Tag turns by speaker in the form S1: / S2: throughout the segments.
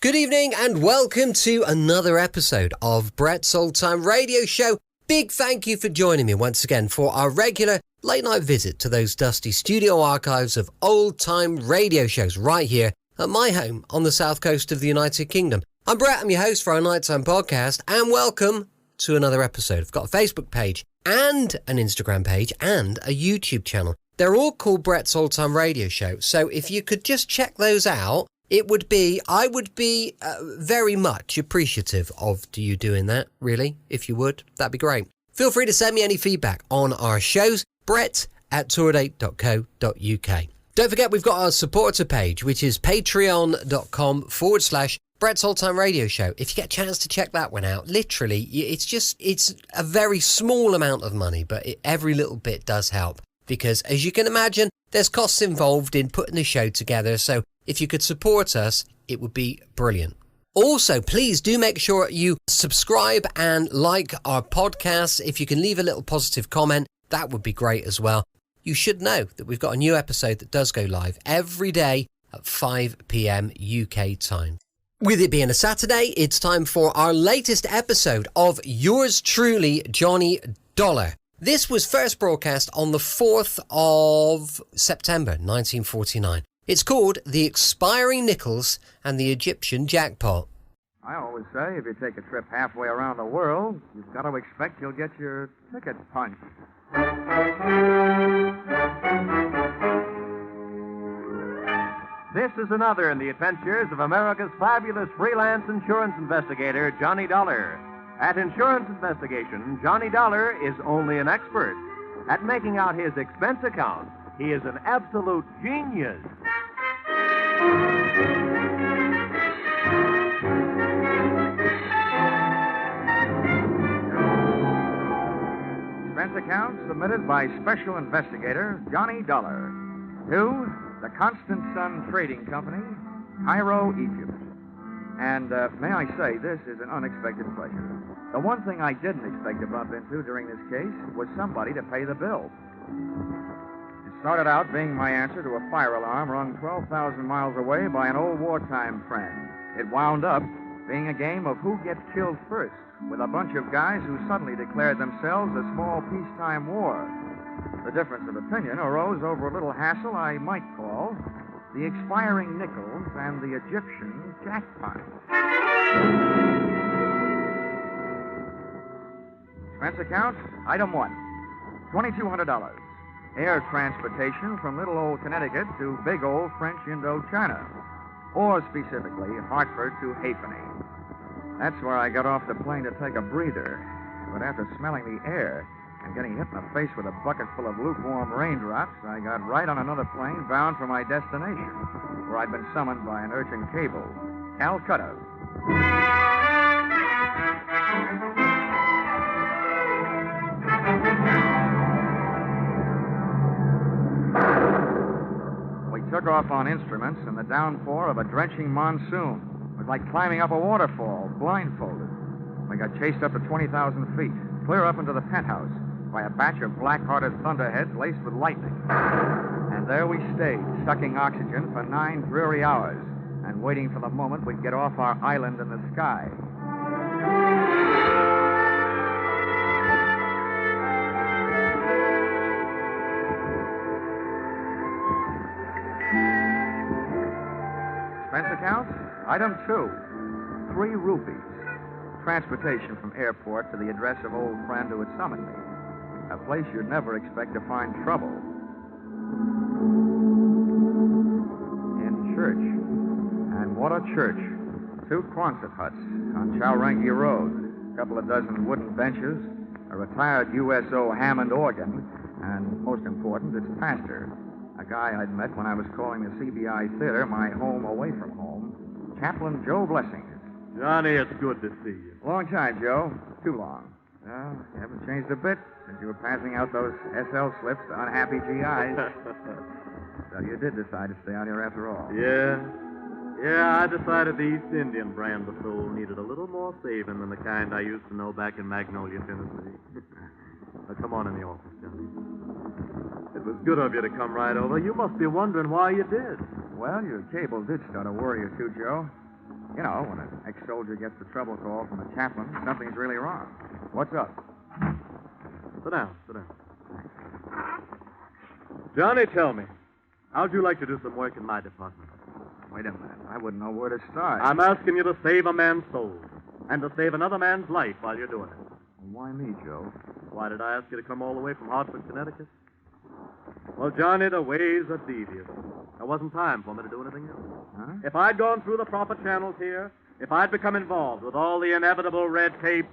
S1: Good evening and welcome to another episode of Brett's Old Time Radio Show. Big thank you for joining me once again for our regular late night visit to those dusty studio archives of old time radio shows right here at my home on the south coast of the United Kingdom. I'm Brett, I'm your host for our nighttime podcast, and welcome to another episode. I've got a Facebook page and an Instagram page and a YouTube channel. They're all called Brett's Old Time Radio Show, so if you could just check those out, I would be very much appreciative of you doing that, really, if you would. That'd be great. Feel free to send me any feedback on our shows, brett@tourdate.co.uk. Don't forget, we've got our supporter page, which is patreon.com/Brett's Old Time Radio Show. If you get a chance to check that one out, literally, it's a very small amount of money, but every little bit does help. Because, as you can imagine, there's costs involved in putting the show together, so if you could support us, it would be brilliant. Also, please do make sure you subscribe and like our podcasts. If you can leave a little positive comment, that would be great as well. You should know that we've got a new episode that does go live every day at 5 p.m. UK time. With it being a Saturday, it's time for our latest episode of Yours Truly, Johnny Dollar. This was first broadcast on the 4th of September 1949. It's called The Expiring Nickels and the Egyptian Jackpot.
S2: I always say if you take a trip halfway around the world, you've got to expect you'll get your ticket punched.
S3: This is another in the adventures of America's fabulous freelance insurance investigator, Johnny Dollar. At insurance investigation, Johnny Dollar is only an expert. At making out his expense account, he is an absolute genius.
S2: Expense account submitted by Special Investigator Johnny Dollar to the Constant Sun Trading Company, Cairo, Egypt. And may I say, this is an unexpected pleasure. The one thing I didn't expect to bump into during this case was somebody to pay the bill. It started out being my answer to a fire alarm rung 12,000 miles away by an old wartime friend. It wound up being a game of who gets killed first, with a bunch of guys who suddenly declared themselves a small peacetime war. The difference of opinion arose over a little hassle I might call the expiring nickels and the Egyptian jackpot. Expense account, item 1, $2,200. Air transportation from little old Connecticut to big old French Indochina, or specifically Hartford to Halfpenny. That's where I got off the plane to take a breather. But after smelling the air and getting hit in the face with a bucket full of lukewarm raindrops, I got right on another plane bound for my destination, where I'd been summoned by an urgent cable, Calcutta. We took off on instruments in the downpour of a drenching monsoon. It was like climbing up a waterfall, blindfolded. We got chased up to 20,000 feet, clear up into the penthouse, by a batch of black-hearted thunderheads laced with lightning. And there we stayed, sucking oxygen for 9 dreary hours and waiting for the moment we'd get off our island in the sky. Expense account, item 2, 3 rupees. Transportation from airport to the address of old friend who had summoned me. A place you'd never expect to find trouble. In church. And what a church. 2 Quonset huts on Chowrangi Road. A couple of dozen wooden benches, a retired USO Hammond organ, and most important, its pastor. A guy I'd met when I was calling the CBI Theater my home away from home, Chaplain Joe Blessing.
S3: Johnny, it's good to see you.
S2: Long time, Joe. Too long. Well, you haven't changed a bit since you were passing out those SL slips to unhappy GIs. So you did decide to stay out here after all.
S3: Yeah, I decided the East Indian brand of soul needed a little more saving than the kind I used to know back in Magnolia, Tennessee. Now, come on in the office, Johnny. It was good of you to come right over. You must be wondering why you did.
S2: Well, your cable did start to worry you too, Joe. You know, know, when an ex-soldier gets the trouble call from a chaplain, something's really wrong. What's up?
S3: Sit down. Johnny, tell me, how'd you like to do some work in my department?
S2: Wait a minute. I wouldn't know where to start.
S3: I'm asking you to save a man's soul and to save another man's life while you're doing it.
S2: Why me, Joe?
S3: Why did I ask you to come all the way from Hartford, Connecticut? Well, Johnny, the ways are devious. There wasn't time for me to do anything else.
S2: Huh?
S3: If I'd gone through the proper channels here, if I'd become involved with all the inevitable red tape,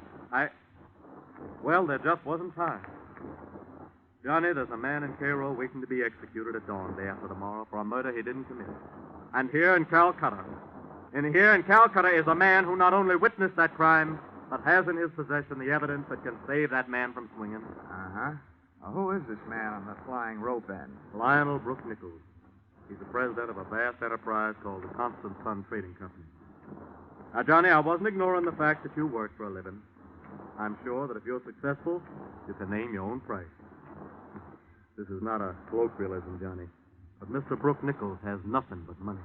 S3: well, there just wasn't time. Johnny, there's a man in Cairo waiting to be executed at dawn day after tomorrow for a murder he didn't commit. And here in Calcutta is a man who not only witnessed that crime, but has in his possession the evidence that can save that man from swinging.
S2: Uh-huh. Now, who is this man on the flying rope end?
S3: Lionel Brooke Nichols. He's the president of a vast enterprise called the Constant Sun Trading Company. Now, Johnny, I wasn't ignoring the fact that you work for a living. I'm sure that if you're successful, you can name your own price. This is not a colloquialism, Johnny, but Mr. Brooke Nichols has nothing but money.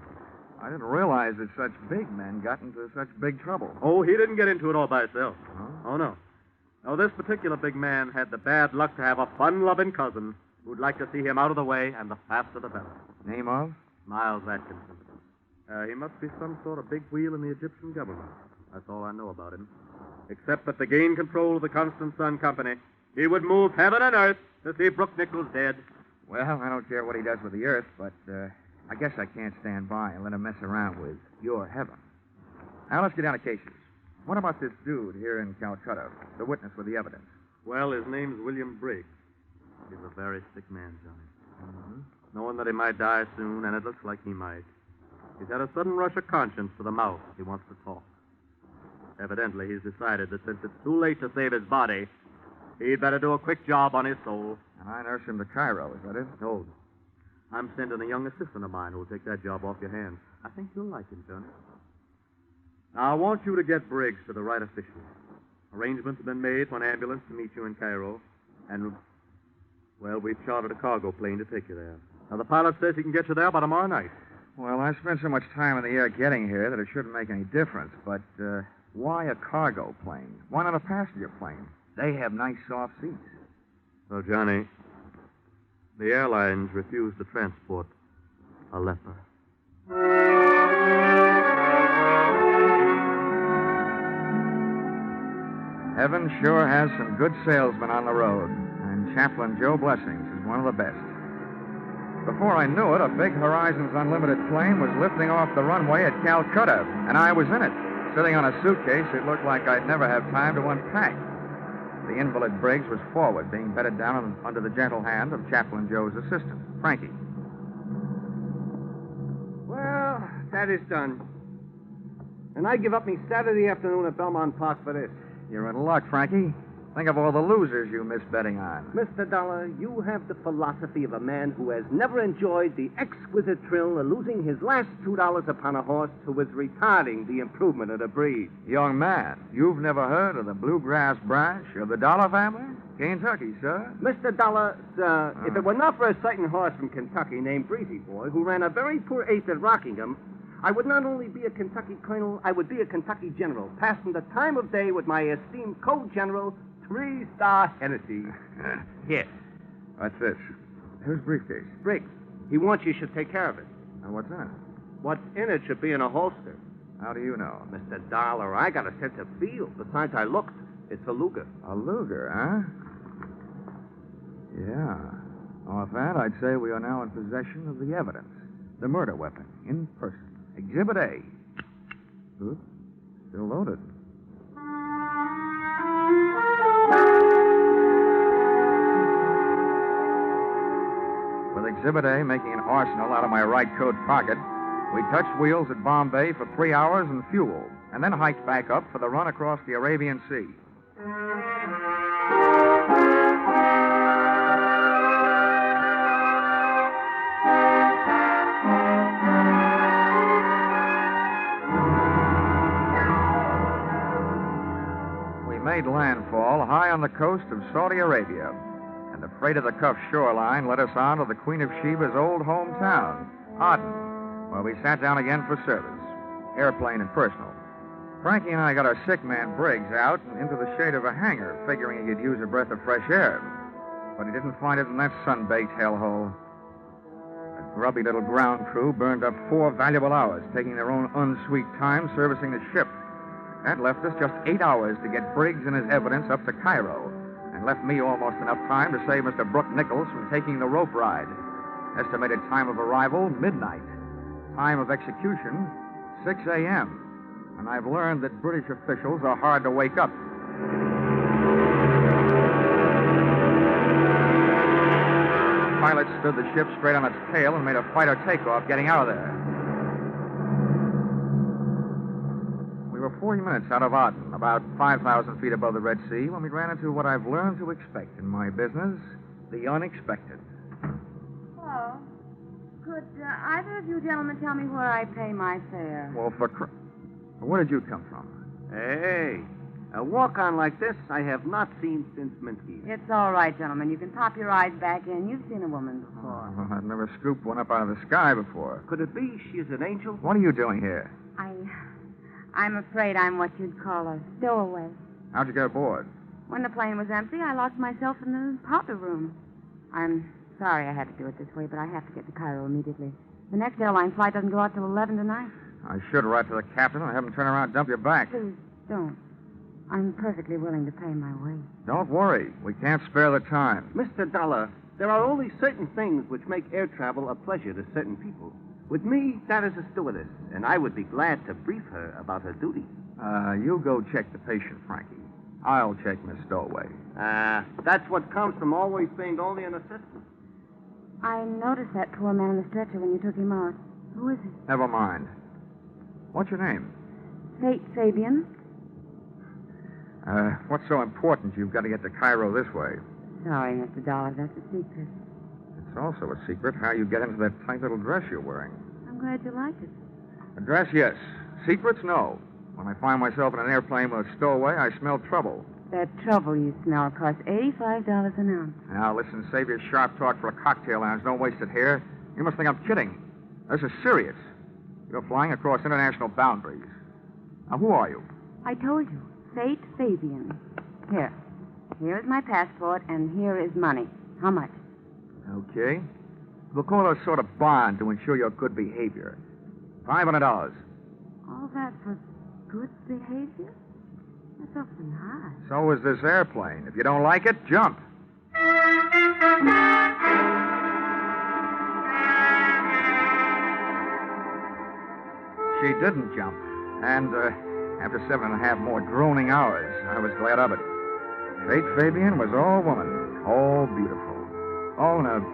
S2: I didn't realize that such big men got into such big trouble.
S3: Oh, he didn't get into it all by himself.
S2: Huh?
S3: Oh, no. No, this particular big man had the bad luck to have a fun-loving cousin who'd like to see him out of the way, and the faster the better.
S2: Name of?
S3: Miles Atkinson. He must be some sort of big wheel in the Egyptian government. That's all I know about him. Except that to gain control of the Constant Sun Company, he would move heaven and earth to see Brooke Nichols dead.
S2: Well, I don't care what he does with the earth, but I guess I can't stand by and let him mess around with your heaven. Now, let's get down to cases. What about this dude here in Calcutta, the witness with the evidence?
S3: Well, his name's William Briggs. He's a very sick man, Johnny.
S2: Mm-hmm.
S3: Knowing that he might die soon, and it looks like he might. He's had a sudden rush of conscience to the mouth. He wants to talk. Evidently, he's decided that since it's too late to save his body, he'd better do a quick job on his soul.
S2: And I nurse him to Cairo, is that it?
S3: No. I'm sending a young assistant of mine who'll take that job off your hands. I think you'll like him, Johnny. Now, I want you to get Briggs to the right officials. Arrangements have been made for an ambulance to meet you in Cairo, and, well, we've chartered a cargo plane to take you there. Now, the pilot says he can get you there by tomorrow night.
S2: Well, I spent so much time in the air getting here that it shouldn't make any difference, but why a cargo plane? Why not a passenger plane? They have nice soft seats.
S3: So, Johnny, the airlines refuse to transport a leper.
S2: Heaven sure has some good salesmen on the road, and Chaplain Joe Blessings is one of the best. Before I knew it, a big Horizons Unlimited plane was lifting off the runway at Calcutta, and I was in it. Sitting on a suitcase, it looked like I'd never have time to unpack. The invalid Briggs was forward, being bedded down under the gentle hand of Chaplain Joe's assistant, Frankie.
S4: Well, that is done. And I give up me Saturday afternoon at Belmont Park for this.
S2: You're in luck, Frankie. Think of all the losers you missed betting on.
S4: Mr. Dollar, you have the philosophy of a man who has never enjoyed the exquisite thrill of losing his last $2 upon a horse who was retarding the improvement of the breed.
S2: Young man, you've never heard of the bluegrass branch of the Dollar family? Kentucky, sir.
S4: Mr. Dollar, sir, if it were not for a certain horse from Kentucky named Breezy Boy who ran a very poor eighth at Rockingham, I would not only be a Kentucky colonel, I would be a Kentucky general, passing the time of day with my esteemed co-general, 3-star Hennessy. Here.
S2: What's this? Whose briefcase?
S4: Briggs, he wants you should take care of it.
S2: And what's in it?
S4: What's in it should be in a holster.
S2: How do you know?
S4: Mr. Dollar, I got a sense of feel. Besides, I looked. It's a Luger.
S2: A Luger, huh? Yeah. Offhand, I'd say we are now in possession of the evidence. The murder weapon, in person. Exhibit A. Good. Still loaded. With Exhibit A making an arsenal out of my right coat pocket, we touched wheels at Bombay for 3 hours and fuel, and then hiked back up for the run across the Arabian Sea. We made landfall high on the coast of Saudi Arabia, and the freight of the Cuff shoreline led us on to the Queen of Sheba's old hometown, Aden, where we sat down again for service, airplane and personal, Frankie and I got our sick man, Briggs, out and into the shade of a hangar, figuring he could use a breath of fresh air. But he didn't find it in that sun-baked hellhole. The grubby little ground crew burned up 4 valuable hours, taking their own unsweet time servicing the ship. That left us just 8 hours to get Briggs and his evidence up to Cairo, and left me almost enough time to save Mr. Brooke Nichols from taking the rope ride. Estimated time of arrival, midnight. Time of execution, 6 a.m. And I've learned that British officials are hard to wake up. Pilots stood the ship straight on its tail and made a fighter takeoff, getting out of there. We were 40 minutes out of Aden, about 5,000 feet above the Red Sea, when we ran into what I've learned to expect in my business, the unexpected.
S5: Hello. Could either of you gentlemen tell me where I pay my fare?
S2: Well, where did you come from?
S4: Hey, a walk-on like this I have not seen since Minsky's.
S5: It's all right, gentlemen. You can pop your eyes back in. You've seen a woman before.
S2: Oh, I've never scooped one up out of the sky before.
S4: Could it be she's an angel?
S2: What are you doing here?
S5: I'm afraid I'm what you'd call a stowaway.
S2: How'd you get aboard?
S5: When the plane was empty, I locked myself in the powder room. I'm sorry I had to do it this way, but I have to get to Cairo immediately. The next airline flight doesn't go out till 11 tonight.
S2: I should write to the captain and have him turn around and dump you back.
S5: Please, don't. I'm perfectly willing to pay my way.
S2: Don't worry. We can't spare the time.
S4: Mr. Dollar, there are only certain things which make air travel a pleasure to certain people. With me, that is a stewardess, and I would be glad to brief her about her duties.
S2: You go check the patient, Frankie. I'll check Miss Stowaway.
S4: That's what comes from always being only an assistant.
S5: I noticed that poor man on the stretcher when you took him out. Who is he?
S2: Never mind. What's your name?
S5: Fate Fabian.
S2: What's so important you've got to get to Cairo this way?
S5: Sorry, Mr. Dollar, that's a secret.
S2: It's also a secret how you get into that tight little dress you're wearing.
S5: I'm glad you like it.
S2: A dress, yes. Secrets, no. When I find myself in an airplane with a stowaway, I smell trouble.
S5: That trouble you smell costs $85 an ounce.
S2: Now, listen, save your sharp talk for a cocktail lounge. Don't waste it here. You must think I'm kidding. This is serious. You're flying across international boundaries. Now, who are you?
S5: I told you. Fate Fabian. Here. Here is my passport, and here is money. How much?
S2: Okay. We'll call it a sort of bond to ensure your good behavior. $500.
S5: All that for good behavior? That's awfully high.
S2: So is this airplane. If you don't like it, jump. She didn't jump. And, after 7.5 more droning hours, I was glad of it. Fate Fabian was all woman, all beautiful. All in a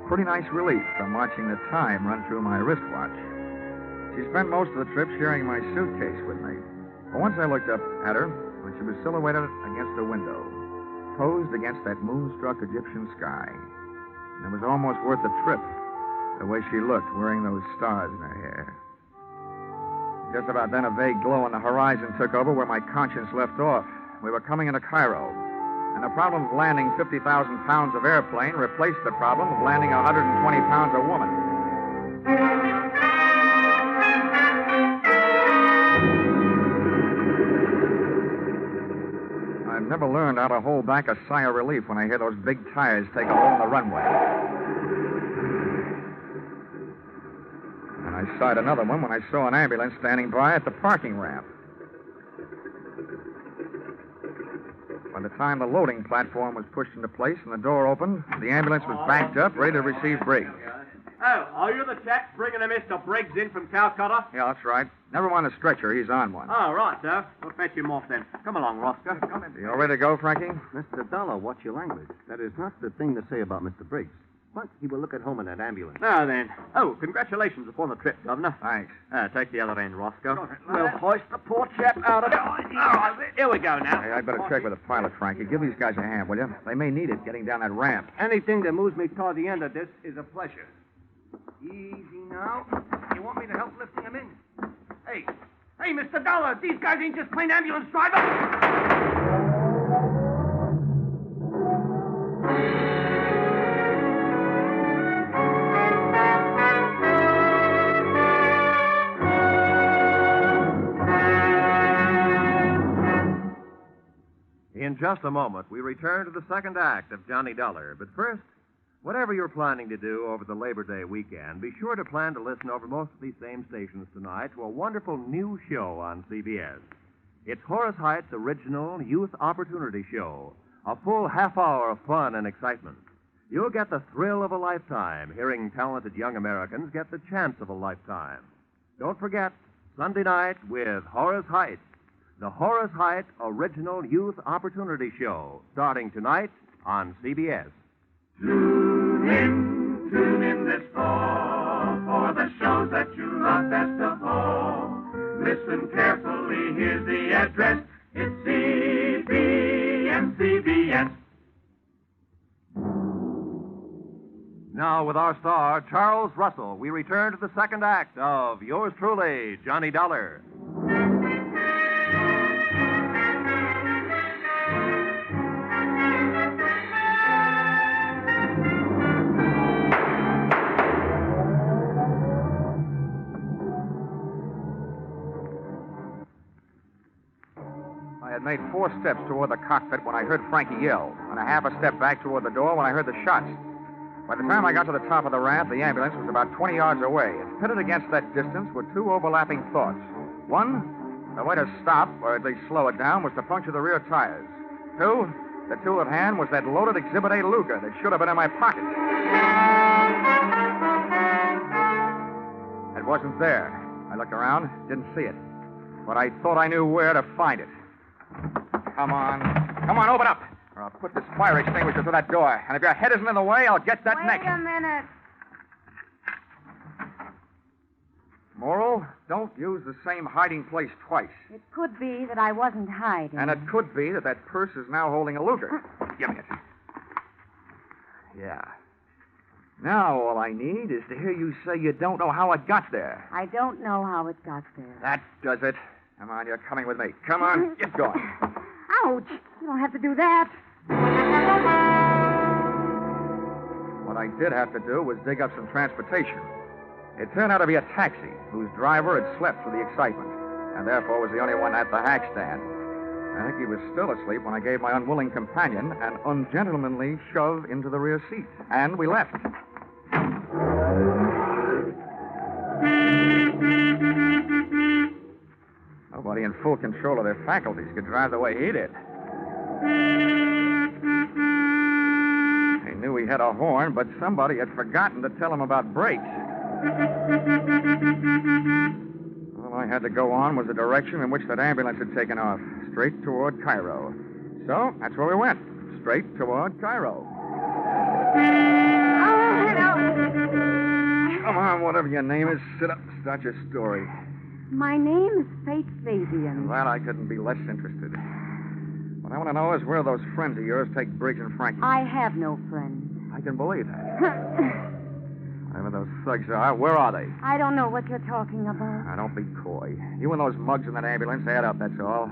S2: pretty nice relief from watching the time run through my wristwatch. She spent most of the trip sharing my suitcase with me. But once I looked up at her, when she was silhouetted against the window, posed against that moonstruck Egyptian sky. And it was almost worth the trip, the way she looked, wearing those stars in her hair. Just about then, a vague glow on the horizon took over where my conscience left off. We were coming into Cairo, and the problem of landing 50,000 pounds of airplane replaced the problem of landing 120 pounds of woman. I've never learned how to hold back a sigh of relief when I hear those big tires take a hold on the runway. And I sighed another one when I saw an ambulance standing by at the parking ramp. By the time the loading platform was pushed into place and the door opened, the ambulance was backed up, ready to receive Briggs.
S3: Oh, are you the chap bringing a Mr. Briggs in from Calcutta?
S2: Yeah, that's right. Never mind a stretcher. He's on one.
S3: Oh, right, sir. We'll fetch him off then. Come along, Roscoe. Come in.
S2: You all ready to go, Frankie?
S4: Mr. Dollar, watch your language. That is not the thing to say about Mr. Briggs. But he will look at home in that ambulance.
S3: Now then. Oh, congratulations upon the trip, Governor.
S2: Thanks.
S3: Take the other end, Roscoe. We'll hoist the poor chap out of it. All right, here we go now.
S2: Hey, I'd better check with the pilot, Frankie. Give these guys a hand, will you? They may need it getting down that ramp.
S4: Anything that moves me toward the end of this is a pleasure. Easy now. You want me to help lifting him in? Hey, Mr. Dollar, these guys ain't just plain ambulance drivers.
S3: In just a moment, we return to the second act of Johnny Dollar. But first, whatever you're planning to do over the Labor Day weekend, be sure to plan to listen over most of these same stations tonight to a wonderful new show on CBS. It's Horace Height's original Youth Opportunity Show, a full half hour of fun and excitement. You'll get the thrill of a lifetime hearing talented young Americans get the chance of a lifetime. Don't forget, Sunday night with Horace Height, the Horace Height Original Youth Opportunity Show, starting tonight on CBS.
S6: Tune in this fall for the shows that you love best of all. Listen carefully, here's the address. It's CBS.
S3: Now, with our star, Charles Russell, we return to the second act of yours truly, Johnny Dollar.
S2: I had made 4 steps toward the cockpit when I heard Frankie yell, and a half a step back toward the door when I heard the shots. By the time I got to the top of the ramp, the ambulance was about 20 yards away, and pitted against that distance were 2 overlapping thoughts. One, the way to stop, or at least slow it down, was to puncture the rear tires. 2, the tool at hand was that loaded Exhibit A Luger that should have been in my pocket. It wasn't there. I looked around, didn't see it. But I thought I knew where to find it. Come on, open up, or I'll put this fire extinguisher to that door. And if your head isn't in the way, I'll get that next.
S5: Wait a minute.
S2: Moral, don't use the same hiding place twice.
S5: It could be that I wasn't hiding.
S2: And it could be that purse is now holding a Luger. Give me it. Yeah. Now all I need is to hear you say you don't know how it got there.
S5: I don't know how it got there.
S2: That does it. Come on, you're coming with me. Come on, get going.
S5: Ouch! You don't have to do that.
S2: What I did have to do was dig up some transportation. It turned out to be a taxi whose driver had slept through the excitement, and therefore was the only one at the hack stand. I think he was still asleep when I gave my unwilling companion an ungentlemanly shove into the rear seat. And we left. Nobody in full control of their faculties could drive the way he did. He knew he had a horn, but somebody had forgotten to tell him about brakes. All I had to go on was the direction in which that ambulance had taken off, straight toward Cairo. So that's where we went, straight toward Cairo. Come on, whatever your name is, sit up and start your story.
S5: My name is Faith Fabian.
S2: Well, I couldn't be less interested. What I want to know is where those friends of yours take Briggs and Frankie.
S5: I have no friends.
S2: I can believe that. Whatever those thugs are, where are they?
S5: I don't know what you're talking about.
S2: Now, don't be coy. You and those mugs in that ambulance add up, that's all.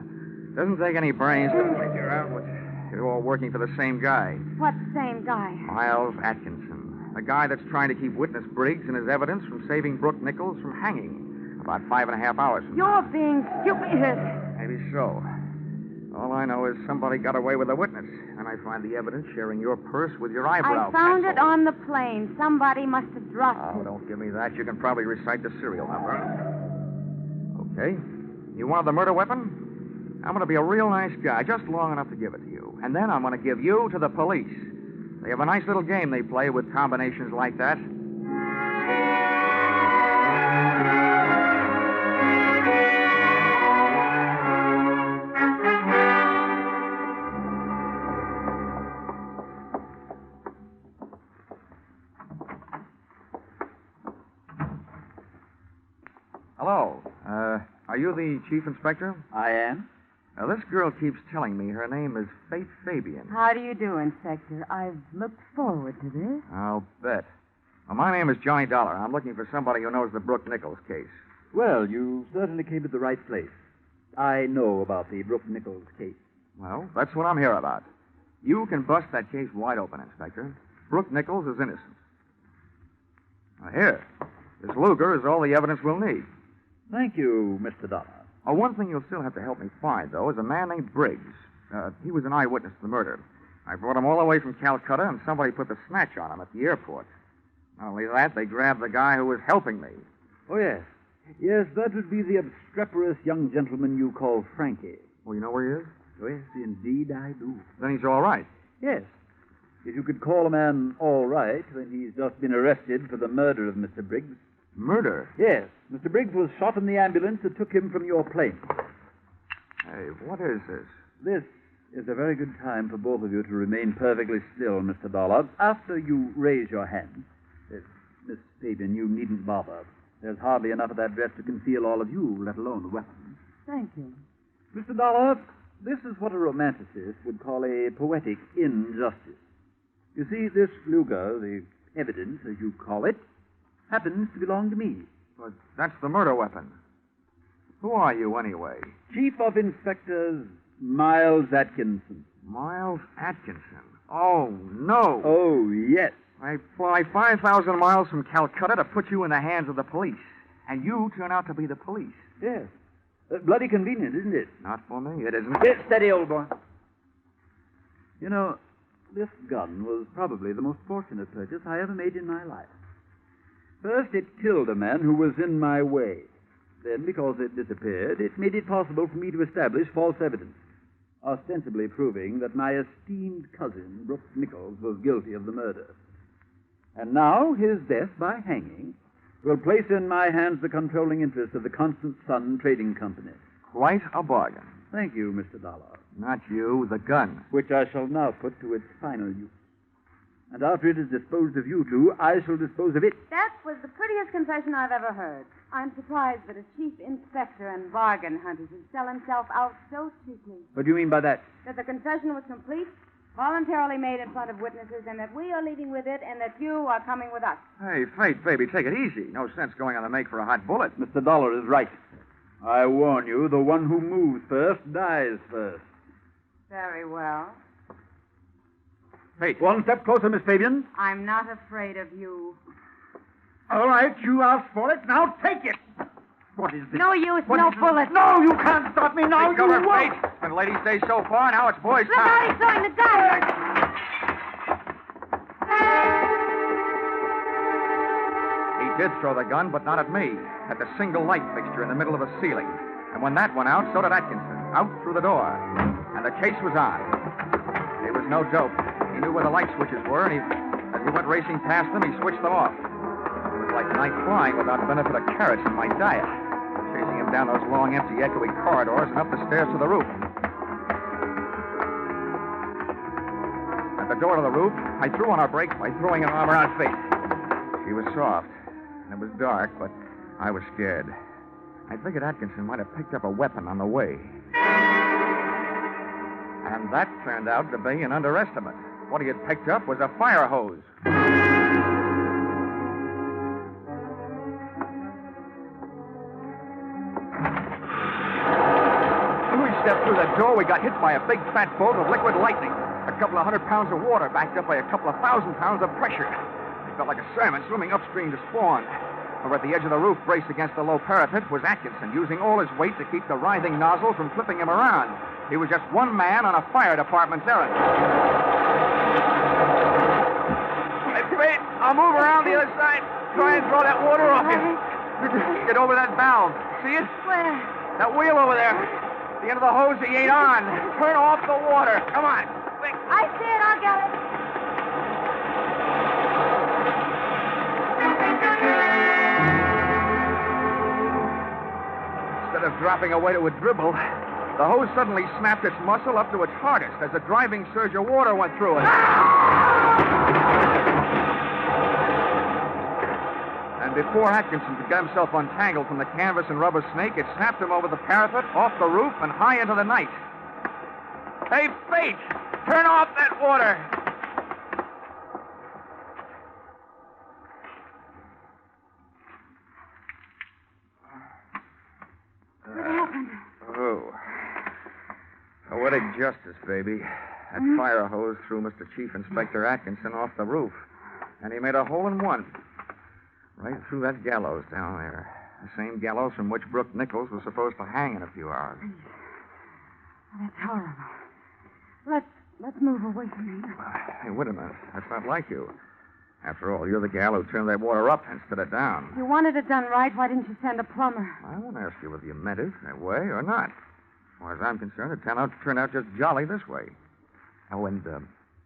S2: Doesn't take any brains to figure out what you're all working for the same guy.
S5: What same guy?
S2: Miles Atkinson. The guy that's trying to keep witness Briggs and his evidence from saving Brooke Nichols from hanging about 5.5 hours from now.
S5: You're being stupid.
S2: Maybe so. All I know is somebody got away with a witness, and I find the evidence sharing your purse with your eyebrow
S5: I found
S2: pencil.
S5: it on the plane. Somebody must have dropped
S2: Oh,
S5: it.
S2: don't give me that. You can probably recite the serial number. Okay. You wanted the murder weapon? I'm going to be a real nice guy, just long enough to give it to you. And then I'm going to give you to the police. They have a nice little game they play with combinations like that. Hello. Are you the chief inspector?
S7: I am.
S2: Now, this girl keeps telling me her name is Faith Fabian.
S5: How do you do, Inspector? I've looked forward to this.
S2: I'll bet. Well, my name is Johnny Dollar. I'm looking for somebody who knows the Brooke Nichols case.
S7: Well, you certainly came to the right place. I know about the Brooke Nichols case.
S2: Well, that's what I'm here about. You can bust that case wide open, Inspector. Brooke Nichols is innocent. Now, here. This Luger is all the evidence we'll need.
S7: Thank you, Mr. Dollar.
S2: Oh, one thing you'll still have to help me find, though, is a man named Briggs. He was an eyewitness to the murder. I brought him all the way from Calcutta, and somebody put the snatch on him at the airport. Not only that, they grabbed the guy who was helping me.
S7: Oh, yes. Yes, that would be the obstreperous young gentleman you call Frankie.
S2: Oh, you know where he is?
S7: Oh, yes, indeed I do.
S2: Then he's all right.
S7: Yes. If you could call a man all right when he's just been arrested for the murder of Mr. Briggs.
S2: Murder?
S7: Yes. Mr. Briggs was shot in the ambulance that took him from your plane.
S2: Hey, what is this?
S7: This is a very good time for both of you to remain perfectly still, Mr. Dollar. After you raise your hand, Miss Fabian, you needn't bother. There's hardly enough of that dress to conceal all of you, let alone the weapons.
S5: Thank you.
S7: Mr. Dollar, this is what a romanticist would call a poetic injustice. You see, this Luger, the evidence, as you call it, happens to belong to me.
S2: But that's the murder weapon. Who are you, anyway?
S7: Chief of Inspectors Miles Atkinson.
S2: Miles Atkinson. Oh, no.
S7: Oh, yes.
S2: I fly 5,000 miles from Calcutta to put you in the hands of the police. And you turn out to be the police.
S7: Yes. Bloody convenient, isn't it?
S2: Not for me, it isn't.
S7: Get steady, old boy. You know, this gun was probably the most fortunate purchase I ever made in my life. First, it killed a man who was in my way. Then, because it disappeared, it made it possible for me to establish false evidence, ostensibly proving that my esteemed cousin, Brooks Nichols, was guilty of the murder. And now, his death by hanging will place in my hands the controlling interest of the Constant Sun Trading Company.
S2: Quite a bargain.
S7: Thank you, Mr. Dollar.
S2: Not you, the gun.
S7: Which I shall now put to its final use. And after it is disposed of you two, I shall dispose of it.
S5: That was the prettiest confession I've ever heard. I'm surprised that a chief inspector and bargain hunter should sell himself out so cheaply.
S7: What do you mean by that?
S5: That the confession was complete, voluntarily made in front of witnesses, and that we are leaving with it, and that you are coming with us.
S2: Hey, Faith, baby, take it easy. No sense going on the make for a hot bullet.
S7: Mr. Dollar is right. I warn you, the one who moves first dies first.
S5: Very well.
S7: Hey, one step closer, Miss Fabian.
S5: I'm not afraid of you.
S7: All right, you asked for it. Now take it. What is this?
S5: No use, no bullets.
S7: No, you can't stop me now.
S2: Take cover,
S7: You won't.
S2: Faith. Been ladies' day so far, now it's boys'
S5: Look out,
S2: time.
S5: he's throwing the gun.
S2: He did throw the gun, but not at me. At the single light fixture in the middle of the ceiling. And when that went out, so did Atkinson. Out through the door. And the chase was on. It was no joke. He knew where the light switches were, and as he went racing past them, he switched them off. It was like night flying without the benefit of carrots in my diet. Chasing him down those long, empty, echoing corridors and up the stairs to the roof. At the door to the roof, I threw on our brakes by throwing an arm around Faith. She was soft, and it was dark, but I was scared. I figured Atkinson might have picked up a weapon on the way. And that turned out to be an underestimate. What he had picked up was a fire hose. When we stepped through the door, we got hit by a big fat bolt of liquid lightning. A couple of 100 pounds of water backed up by a couple of 1,000 pounds of pressure. It felt like a salmon swimming upstream to spawn. Over at the edge of the roof, braced against the low parapet, was Atkinson, using all his weight to keep the writhing nozzle from flipping him around. He was just one man on a fire department's errand. Wait, I'll move around the other side. Try and throw that water off you. Get over that valve. See it?
S5: Where?
S2: That wheel over there. The end of the hose he ain't on. Turn off the water. Come on. Quick.
S5: I see it. I'll get it.
S2: Instead of dropping away to a dribble, the hose suddenly snapped its muscle up to its hardest as a driving surge of water went through it. And before Atkinson could get himself untangled from the canvas and rubber snake, it snapped him over the parapet, off the roof, and high into the night. Hey, Faith! Turn off that water!
S5: What happened?
S2: Poetic justice, baby. That fire hose threw Mr. Chief Inspector Atkinson off the roof. And he made a hole in one. Right through that gallows down there. The same gallows from which Brooke Nichols was supposed to hang in a few hours.
S5: That's horrible. Let's move away from here.
S2: Hey, wait a minute. That's not like you. After all, you're the gal who turned that water up instead of down.
S5: If you wanted it done right, why didn't you send a plumber?
S2: I won't ask you whether you meant it that way or not. As far as I'm concerned, it turned out just jolly this way. Oh, and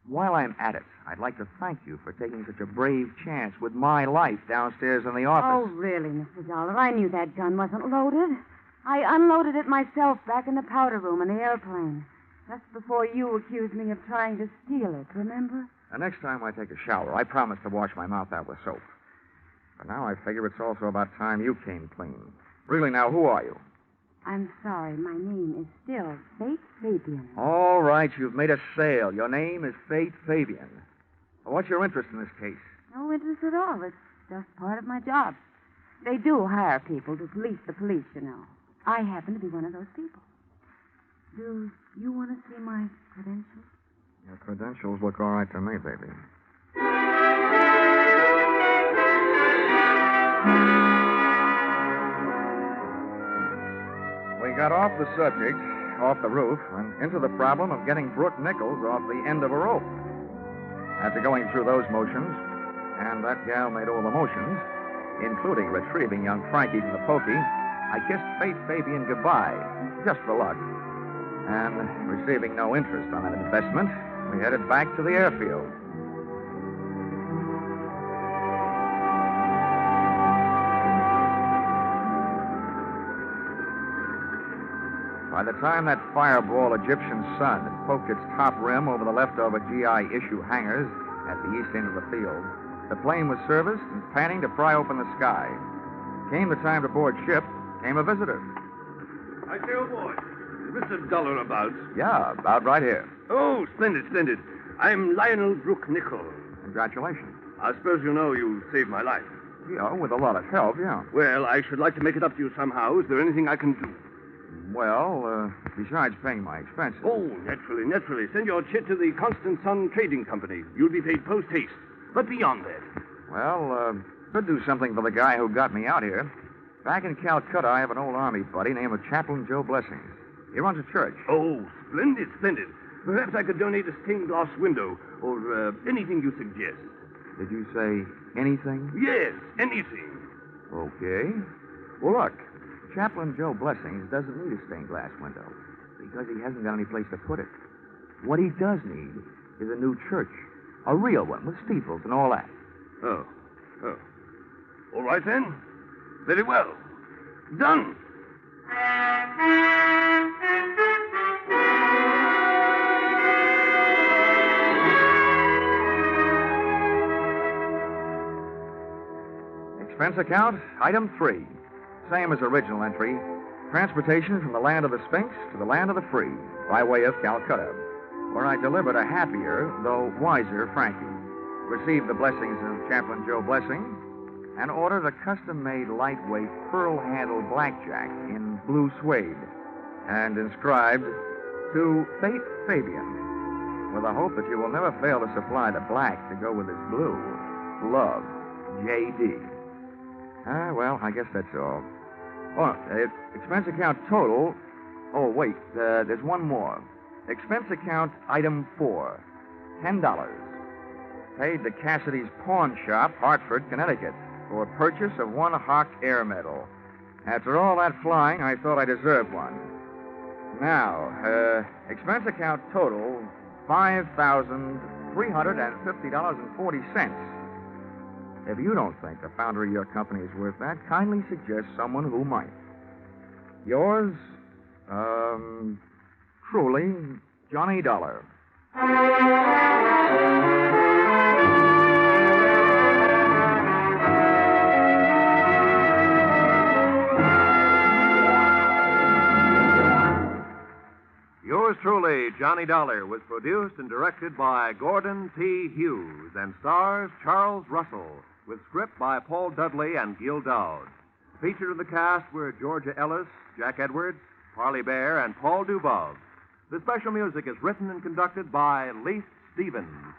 S2: while I'm at it, I'd like to thank you for taking such a brave chance with my life downstairs in the
S5: Oh,
S2: office.
S5: really, Mr. Dollar? I knew that gun wasn't loaded. I unloaded it myself back in the powder room in the airplane. Just before you accused me of trying to steal it, remember?
S2: The next time I take a shower, I promise to wash my mouth out with soap. But now I figure it's also about time you came clean. Really, now, who are you?
S5: I'm sorry, my name is still Fate Fabian.
S2: All right, you've made a sale. Your name is Fate Fabian. Well, what's your interest in this case?
S5: No interest at all. It's just part of my job. They do hire people to police the police, you know. I happen to be one of those people. Do you want to see my credentials?
S2: Your credentials look all right to me, baby. We got off the subject, off the roof, and into the problem of getting Brooke Nichols off the end of a rope. After going through those motions, and that gal made all the motions, including retrieving young Frankie from the pokey, I kissed Fate Fabian goodbye, just for luck. And receiving no interest on that investment, we headed back to the airfield. By the time that fireball Egyptian sun had poked its top rim over the leftover GI issue hangars at the east end of the field, the plane was serviced and panning to pry open the sky. Came the time to board ship, came a visitor.
S8: I say, oh, boy. Is Mr. Dollar about?
S2: Yeah, about right here.
S8: Oh, splendid, splendid. I'm Lionel Brooke Nichols.
S2: Congratulations.
S8: I suppose you know you saved my life.
S2: Yeah, with a lot of help, yeah.
S8: Well, I should like to make it up to you somehow. Is there anything I can do?
S2: Well, besides paying my expenses.
S8: Oh, naturally. Send your chit to the Constant Sun Trading Company. You'll be paid post-haste. But beyond that.
S2: Well, could do something for the guy who got me out here. Back in Calcutta, I have an old army buddy named Chaplain Joe Blessings. He runs a church.
S8: Oh, splendid. Perhaps I could donate a stained glass window or anything you suggest.
S2: Did you say anything?
S8: Yes, anything.
S2: Okay. Well, look, Chaplain Joe Blessings doesn't need a stained glass window because he hasn't got any place to put it. What he does need is a new church, a real one with steeples and all that.
S8: Oh. All right, then. Very well. Done.
S2: Expense account, item 3. Same as original entry. Transportation from the land of the Sphinx to the land of the free, by way of Calcutta, where I delivered a happier, though wiser, Frankie. Received the blessings of Chaplain Joe Blessing, and ordered a custom-made lightweight pearl-handled blackjack in blue suede, and inscribed, "To Fate Fabian, with the hope that you will never fail to supply the black to go with this blue. Love, J.D." Well, I guess that's all. Oh, expense account total. Oh, wait, there's one more. Expense account item 4, $10. Paid to Cassidy's Pawn Shop, Hartford, Connecticut, for purchase of one Hawk Air Medal. After all that flying, I thought I deserved one. Now, expense account total, $5,350.40. If you don't think the founder of your company is worth that, kindly suggest someone who might. Yours, truly, Johnny Dollar.
S3: Yours truly, Johnny Dollar, was produced and directed by Gordon T. Hughes and stars Charles Russell, with script by Paul Dudley and Gil Dowd. Featured in the cast were Georgia Ellis, Jack Edwards, Parley Bear, and Paul Dubov. The special music is written and conducted by Leith Stevens.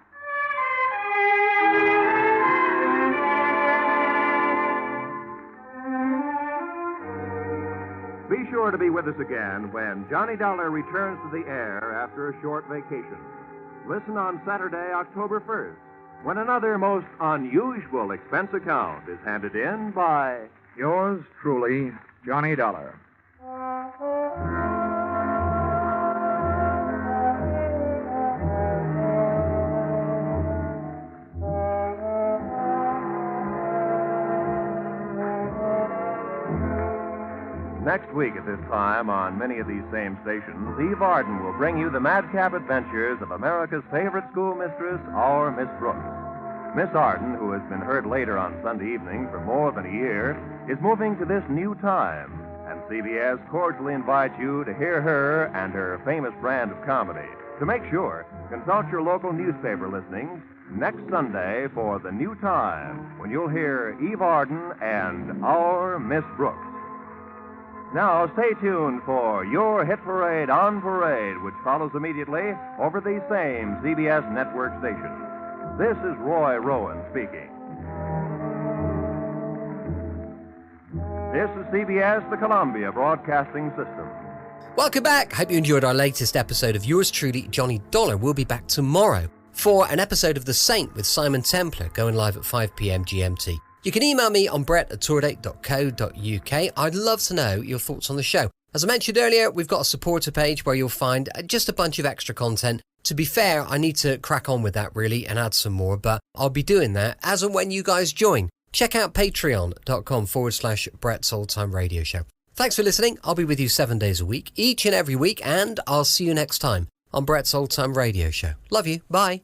S3: Be sure to be with us again when Johnny Dollar returns to the air after a short vacation. Listen on Saturday, October 1st, when another most unusual expense account is handed in by
S2: Yours truly, Johnny Dollar.
S3: Next week at this time on many of these same stations, Eve Arden will bring you the madcap adventures of America's favorite schoolmistress, our Miss Brooks. Miss Arden, who has been heard later on Sunday evening for more than a year, is moving to this new time, and CBS cordially invites you to hear her and her famous brand of comedy. To make sure, consult your local newspaper listings next Sunday for the new time, when you'll hear Eve Arden and our Miss Brooks. Now, stay tuned for Your Hit Parade on Parade, which follows immediately over these same CBS network stations. This is Roy Rowan speaking. This is CBS, the Columbia Broadcasting System.
S1: Welcome back. Hope you enjoyed our latest episode of yours truly, Johnny Dollar. We'll be back tomorrow for an episode of The Saint with Simon Templar, going live at 5 p.m. GMT. You can email me on brett@tourdate.co.uk. I'd love to know your thoughts on the show. As I mentioned earlier, we've got a supporter page where you'll find just a bunch of extra content. To be fair, I need to crack on with that really and add some more, but I'll be doing that as and when you guys join. Check out patreon.com/Brett's Old Time Radio Show. Thanks for listening. I'll be with you 7 days a week, each and every week, and I'll see you next time on Brett's Old Time Radio Show. Love you. Bye.